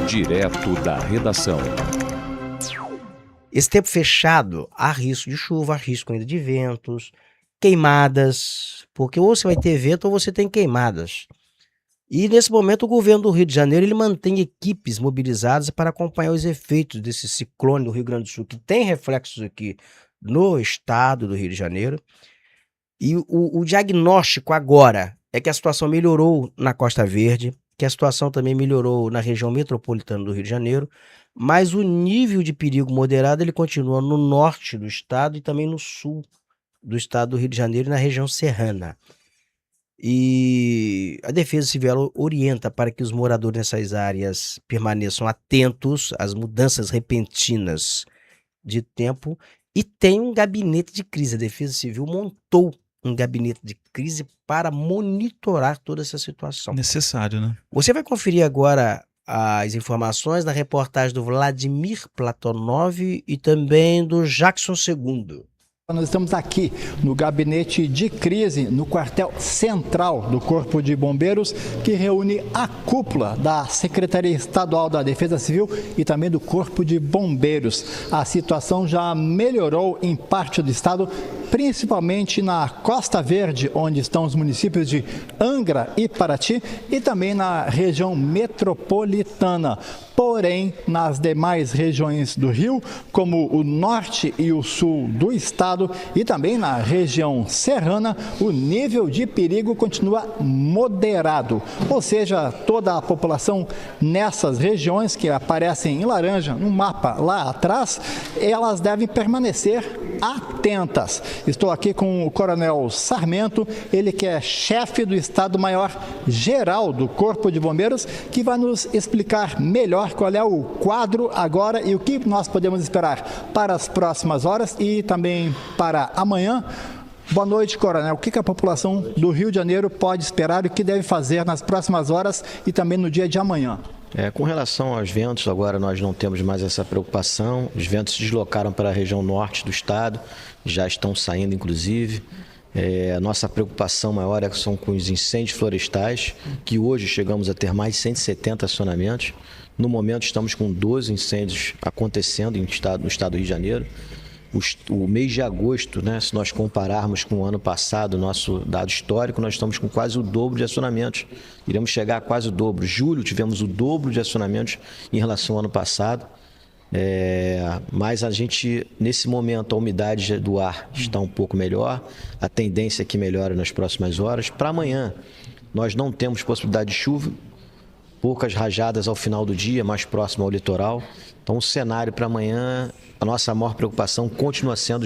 Direto da redação. Esse tempo fechado, há risco de chuva, há risco ainda de ventos, queimadas, porque ou você vai ter vento ou você tem queimadas. E nesse momento o governo do Rio de Janeiro ele mantém equipes mobilizadas para acompanhar os efeitos desse ciclone do Rio Grande do Sul, que tem reflexos aqui no estado do Rio de Janeiro. E o diagnóstico agora é que a situação melhorou na Costa Verde, que a situação também melhorou na região metropolitana do Rio de Janeiro, mas o nível de perigo moderado ele continua no norte do estado e também no sul do estado do Rio de Janeiro e na região serrana. E a Defesa Civil ela orienta para que os moradores nessas áreas permaneçam atentos às mudanças repentinas de tempo e tem um gabinete de crise. A Defesa Civil montou um gabinete de crise para monitorar toda essa situação. Necessário, né? Você vai conferir agora as informações na reportagem do Vladimir Platonov e também do Jackson II. Nós estamos aqui no gabinete de crise, no quartel central do Corpo de Bombeiros, que reúne a cúpula da Secretaria Estadual da Defesa Civil e também do Corpo de Bombeiros. A situação já melhorou em parte do estado, principalmente na Costa Verde, onde estão os municípios de Angra e Paraty, e também na região metropolitana. Porém, nas demais regiões do Rio, como o norte e o sul do estado e também na região serrana, o nível de perigo continua moderado. Ou seja, toda a população nessas regiões que aparecem em laranja no mapa lá atrás, elas devem permanecer atentas. Estou aqui com o Coronel Sarmento, ele que é chefe do Estado-Maior-Geral do Corpo de Bombeiros, que vai nos explicar melhor qual é o quadro agora e o que nós podemos esperar para as próximas horas e também para amanhã. Boa noite, Coronel. O que a população do Rio de Janeiro pode esperar e o que deve fazer nas próximas horas e também no dia de amanhã? Com relação aos ventos, agora nós não temos mais essa preocupação. Os ventos se deslocaram para a região norte do estado, já estão saindo inclusive. A nossa preocupação maior são com os incêndios florestais, que hoje chegamos a ter mais de 170 acionamentos. No momento estamos com 12 incêndios acontecendo no estado do Rio de Janeiro. O mês de agosto, né, se nós compararmos com o ano passado, nosso dado histórico, nós estamos com quase o dobro de acionamentos. Iremos chegar a quase o dobro. Julho tivemos o dobro de acionamentos em relação ao ano passado. Mas a gente, nesse momento, a umidade do ar está um pouco melhor. A tendência é que melhore nas próximas horas. Para amanhã, nós não temos possibilidade de chuva. Poucas rajadas ao final do dia, mais próximo ao litoral. Então, o cenário para amanhã, a nossa maior preocupação continua sendo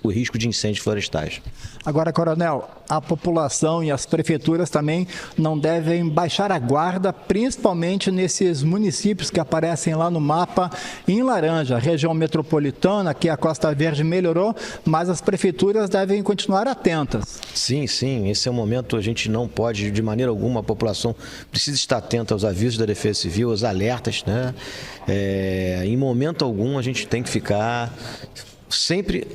o risco de incêndios florestais. Agora, Coronel, a população e as prefeituras também não devem baixar a guarda, principalmente nesses municípios que aparecem lá no mapa em laranja. A região metropolitana, que a Costa Verde melhorou, mas as prefeituras devem continuar atentas. Sim, esse é o momento, a gente não pode, de maneira alguma, a população precisa estar atenta aos avisos da Defesa Civil, aos alertas, né? Em momento algum a gente tem que ficar sempre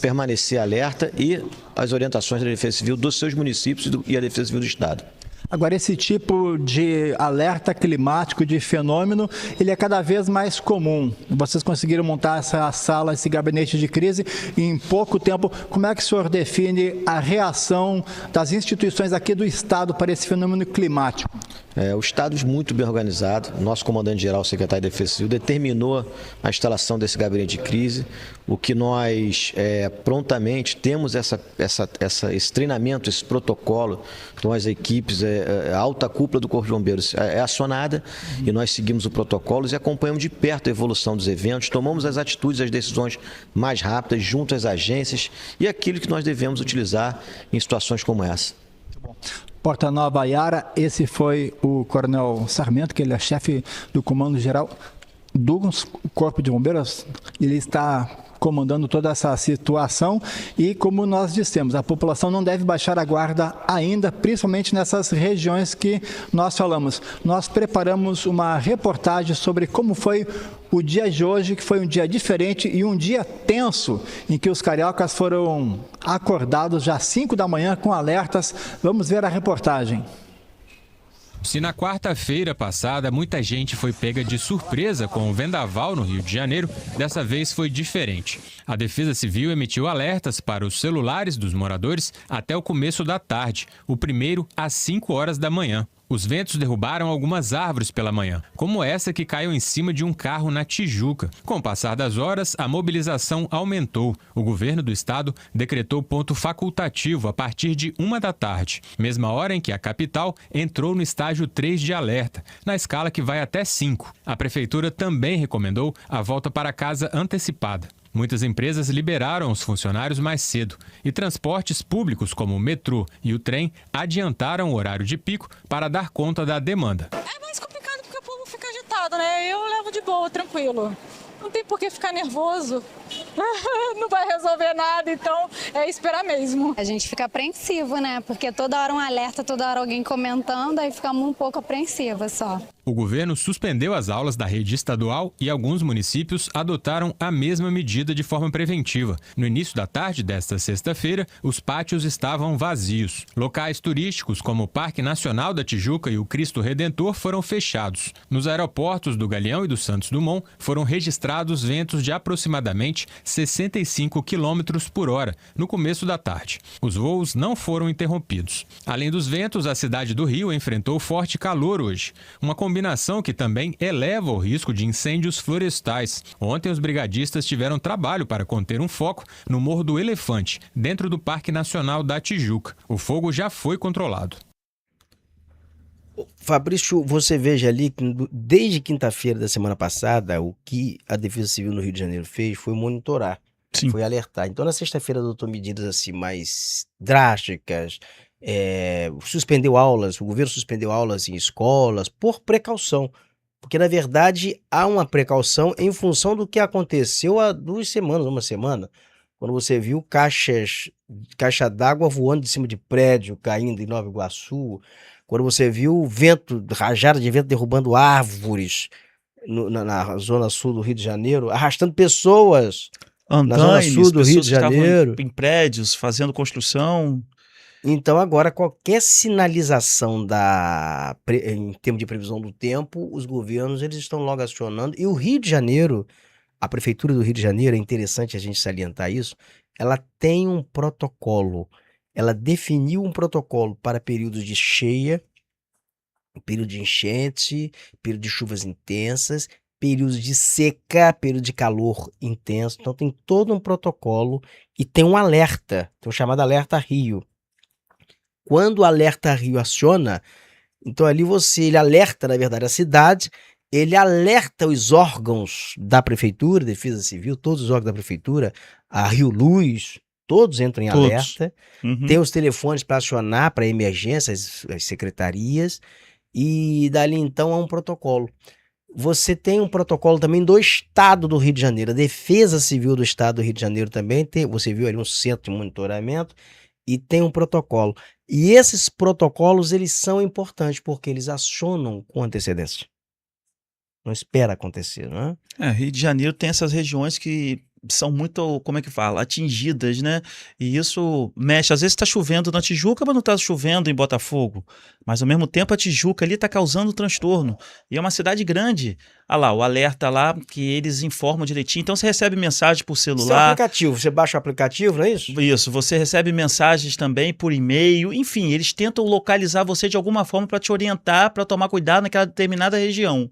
permanecer alerta e as orientações da Defesa Civil dos seus municípios e a Defesa Civil do Estado. Agora, esse tipo de alerta climático, de fenômeno, ele é cada vez mais comum. Vocês conseguiram montar essa sala, esse gabinete de crise em pouco tempo. Como é que o senhor define a reação das instituições aqui do Estado para esse fenômeno climático? O Estado é muito bem organizado. Nosso comandante-geral, o secretário de Defesa Civil, determinou a instalação desse gabinete de crise. O que nós prontamente temos esse treinamento, esse protocolo. Então, as equipes, a alta cúpula do Corpo de Bombeiros é acionada e nós seguimos o protocolo e acompanhamos de perto a evolução dos eventos, tomamos as atitudes, as decisões mais rápidas junto às agências e aquilo que nós devemos utilizar em situações como essa. Porta Nova, Yara, esse foi o Coronel Sarmento, que ele é chefe do Comando Geral do Corpo de Bombeiros. Ele está comandando toda essa situação e, como nós dissemos, a população não deve baixar a guarda ainda, principalmente nessas regiões que nós falamos. Nós preparamos uma reportagem sobre como foi o dia de hoje, que foi um dia diferente e um dia tenso, em que os cariocas foram acordados já às 5 da manhã com alertas. Vamos ver a reportagem. Se na quarta-feira passada muita gente foi pega de surpresa com o vendaval no Rio de Janeiro, dessa vez foi diferente. A Defesa Civil emitiu alertas para os celulares dos moradores até o começo da tarde, o primeiro às 5 horas da manhã. Os ventos derrubaram algumas árvores pela manhã, como essa que caiu em cima de um carro na Tijuca. Com o passar das horas, a mobilização aumentou. O governo do estado decretou ponto facultativo a partir de 1 da tarde, mesma hora em que a capital entrou no estágio 3 de alerta, na escala que vai até 5. A prefeitura também recomendou a volta para casa antecipada. Muitas empresas liberaram os funcionários mais cedo e transportes públicos como o metrô e o trem adiantaram o horário de pico para dar conta da demanda. É mais complicado porque o povo fica agitado, né? Eu levo de boa, tranquilo. Não tem por que ficar nervoso. Não vai resolver nada, então é esperar mesmo. A gente fica apreensivo, né? Porque toda hora um alerta, toda hora alguém comentando, aí ficamos um pouco apreensivas só. O governo suspendeu as aulas da rede estadual e alguns municípios adotaram a mesma medida de forma preventiva. No início da tarde desta sexta-feira, os pátios estavam vazios. Locais turísticos como o Parque Nacional da Tijuca e o Cristo Redentor foram fechados. Nos aeroportos do Galeão e do Santos Dumont foram registrados ventos de aproximadamente 65 km por hora no começo da tarde. Os voos não foram interrompidos. Além dos ventos, a cidade do Rio enfrentou forte calor hoje. Uma combinação que também eleva o risco de incêndios florestais. Ontem, os brigadistas tiveram trabalho para conter um foco no Morro do Elefante, dentro do Parque Nacional da Tijuca. O fogo já foi controlado. Fabrício, você veja ali que desde quinta-feira da semana passada, o que a Defesa Civil no Rio de Janeiro fez foi monitorar, foi alertar. Então, na sexta-feira, adotou medidas assim mais drásticas, suspendeu aulas, o governo suspendeu aulas em escolas por precaução. Porque, na verdade, há uma precaução em função do que aconteceu há 2 semanas, uma semana, quando você viu caixa d'água voando de cima de prédio, caindo em Nova Iguaçu, quando você viu vento, rajada de vento derrubando árvores na zona sul do Rio de Janeiro, arrastando pessoas na zona sul do Rio de Janeiro. Em prédios, fazendo construção. Então, agora, qualquer sinalização em termos de previsão do tempo, os governos eles estão logo acionando. E o Rio de Janeiro, a Prefeitura do Rio de Janeiro, é interessante a gente salientar isso, ela tem um protocolo. Ela definiu um protocolo para períodos de cheia, período de enchente, período de chuvas intensas, períodos de seca, período de calor intenso. Então tem todo um protocolo e tem um alerta, tem o chamado Alerta Rio. Quando o Alerta Rio aciona, então ali ele alerta, na verdade, a cidade, ele alerta os órgãos da Prefeitura, Defesa Civil, todos os órgãos da Prefeitura, a Rio Luz, todos entram em alerta, tem os telefones para acionar para emergência, as secretarias, e dali então há um protocolo. Você tem um protocolo também do Estado do Rio de Janeiro, a Defesa Civil do Estado do Rio de Janeiro também tem, você viu ali um centro de monitoramento, e tem um protocolo. E esses protocolos, eles são importantes, porque eles acionam com antecedência. Não espera acontecer, não é? Rio de Janeiro tem essas regiões que são muito, como é que fala, atingidas, né? E isso mexe. Às vezes está chovendo na Tijuca, mas não está chovendo em Botafogo. Mas ao mesmo tempo a Tijuca ali está causando transtorno. E é uma cidade grande. Olha lá, o alerta lá que eles informam direitinho. Então você recebe mensagem por celular. Isso é um aplicativo, você baixa o aplicativo, não é isso? Isso, você recebe mensagens também por e-mail. Enfim, eles tentam localizar você de alguma forma para te orientar, para tomar cuidado naquela determinada região.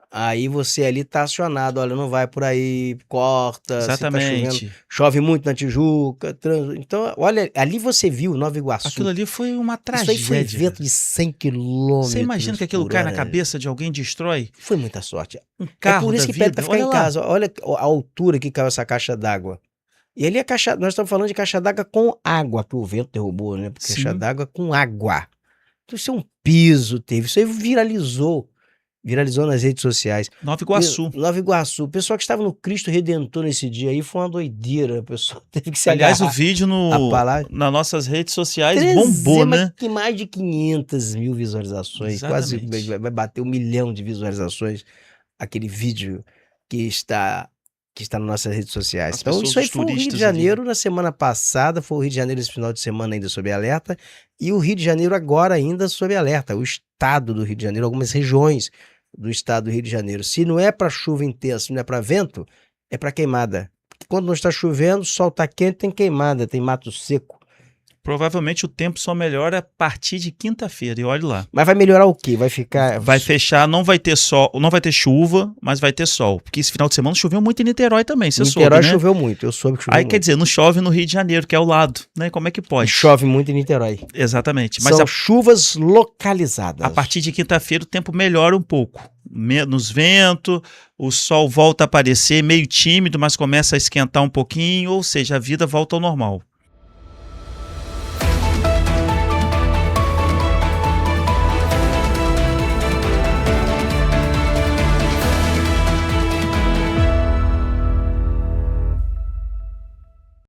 Aí você ali tá acionado, olha, não vai por aí, corta, Exatamente. Se tá chovendo, chove muito na Tijuca, então, olha, ali você viu Nova Iguaçu. Aquilo ali foi uma tragédia. Isso aí foi vento de 100 quilômetros. Você imagina que aquilo cai na hora. Cabeça de alguém, destrói? Foi muita sorte. Um carro por isso da que pede vida. pra ficar em casa. Olha a altura que caiu essa caixa d'água. E ali nós estamos falando de caixa d'água com água, que o vento derrubou, né? Porque caixa d'água com água. Então isso é um piso, isso aí viralizou nas redes sociais. Nova Iguaçu. Nova Iguaçu. O pessoal que estava no Cristo Redentor nesse dia aí foi uma doideira. O pessoal teve que se Aliás, agarrar. o vídeo nas nossas redes sociais bombou, né? Que mais de 500 mil visualizações. Exatamente. Quase vai bater 1 milhão de visualizações. Aquele vídeo que está que está nas nossas redes sociais. As Então, pessoas, isso aí os foi o Rio de turistas Janeiro na semana passada, foi o Rio de Janeiro esse final de semana ainda sob alerta, e o Rio de Janeiro agora ainda sob alerta, o estado do Rio de Janeiro, algumas regiões do estado do Rio de Janeiro. Se não é para chuva intensa, se não é para vento, é para queimada. Quando não está chovendo, o sol está quente, tem queimada, tem mato seco. Provavelmente o tempo só melhora a partir de quinta-feira, e olhe lá. Mas vai melhorar o quê? Vai ficar... Vai fechar, não vai ter sol, não vai ter chuva, mas vai ter sol. Porque esse final de semana choveu muito em Niterói também, você soube, Niterói né? choveu muito, eu soube que choveu Aí muito. quer dizer, não chove no Rio de Janeiro, que é ao lado, né? Como é que pode? Chove muito em Niterói. Exatamente. Mas São chuvas localizadas. a partir de quinta-feira o tempo melhora um pouco. Menos vento, o sol volta a aparecer, meio tímido, mas começa a esquentar um pouquinho, ou seja, a vida volta ao normal.